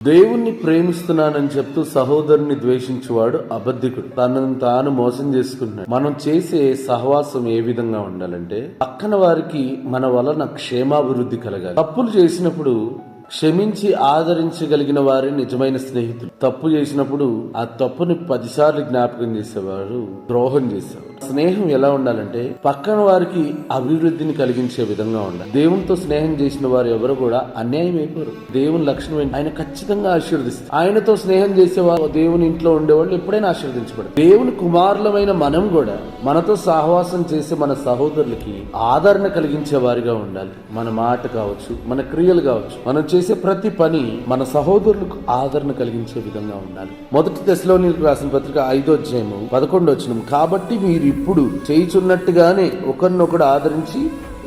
దేవుణ్ణి ప్రేమిస్తున్నానని చెప్తూ సహోదరుని ద్వేషించేవాడు అబద్ధికుడు, తనను తాను మోసం చేసుకుంటున్నాడు. మనం చేసే సహవాసం ఏ విధంగా ఉండాలంటే, పక్కన వారికి మన వలన క్షేమాభివృద్ధి కలగాలి. తప్పులు చేసినప్పుడు క్షమించి ఆదరించగలిగిన వారే నిజమైన స్నేహితులు. తప్పు చేసినప్పుడు ఆ తప్పుని 10 సార్లు జ్ఞాపకం చేసేవారు ద్రోహం చేసేవారు. స్నేహం ఎలా ఉండాలంటే, పక్కన వారికి అభివృద్ధిని కలిగించే విధంగా ఉండాలి. దేవునితో స్నేహం చేసిన వారు ఎవరు కూడా అన్యాయం అయిపోరు. దేవుని లక్షణం ఏంటి? ఆయన ఖచ్చితంగా ఆశీర్వదిస్తారు. ఆయనతో స్నేహం చేసేవారు దేవుని ఇంట్లో ఉండేవాళ్ళు ఎప్పుడైనా ఆశీర్వదించబడతారు. దేవుని కుమారులమైన మనం కూడా మనతో సహవాసం చేసే మన సహోదరులకి ఆదరణ కలిగించే వారిగా ఉండాలి. మన మాట కావచ్చు, మన క్రియలు కావచ్చు, మనం చేసే ప్రతి పని మన సహోదరులకు ఆదరణ కలిగించే విధంగా ఉండాలి. 1 తెస్సలోనికీయులకు రాసిన పత్రిక 5వ అధ్యాయము 11వ వచనం, కాబట్టి మీరు ఇప్పుడు చేయుచున్నట్టుగానే ఒకరినొకడు ఆదరించి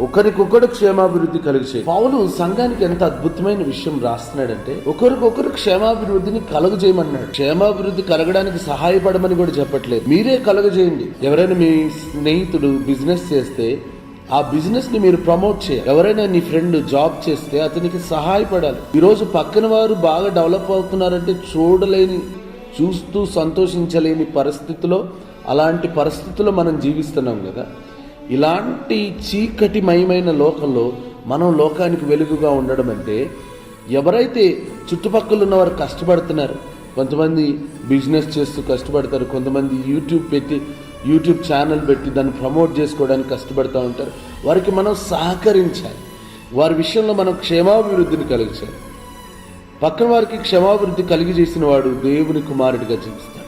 ఒకరికొకరు క్షేమాభివృద్ధి కలిగే. పౌలు సంఘానికి ఎంత అద్భుతమైన విషయం రాస్తున్నాడంటే, ఒకరికొకరు క్షేమాభివృద్ధిని కలుగజేయమన్నాడు. క్షేమాభివృద్ధి కలగడానికి సహాయపడమని కూడా చెప్పట్లేదు, మీరే కలుగజేయండి. ఎవరైనా మీ స్నేహితుడు బిజినెస్ చేస్తే ఆ బిజినెస్ ని మీరు ప్రమోట్ చేయాలి. ఎవరైనా నీ ఫ్రెండ్ జాబ్ చేస్తే అతనికి సహాయపడాలి. ఈరోజు పక్కన వారు బాగా డెవలప్ అవుతున్నారంటే చూస్తూ సంతోషించలేని పరిస్థితిలో, అలాంటి పరిస్థితుల్లో మనం జీవిస్తున్నాం కదా. ఇలాంటి చీకటిమయమైన లోకంలో మనం లోకానికి వెలుగుగా ఉండడం అంటే, ఎవరైతే చుట్టుపక్కల ఉన్నవారు కష్టపడుతున్నారు, కొంతమంది బిజినెస్ చేస్తూ కష్టపడతారు, కొంతమంది యూట్యూబ్ ఛానల్ పెట్టి దాన్ని ప్రమోట్ చేసుకోవడానికి కష్టపడుతూ ఉంటారు. వారికి మనం సహకరించాలి. వారి విషయంలో మనం క్షేమాభివృద్ధిని కలిగించాలి. పక్కన వారికి క్షేమాభివృద్ధి కలిగి చేసిన వాడు దేవుని కుమారుడిగా జీవిస్తాడు.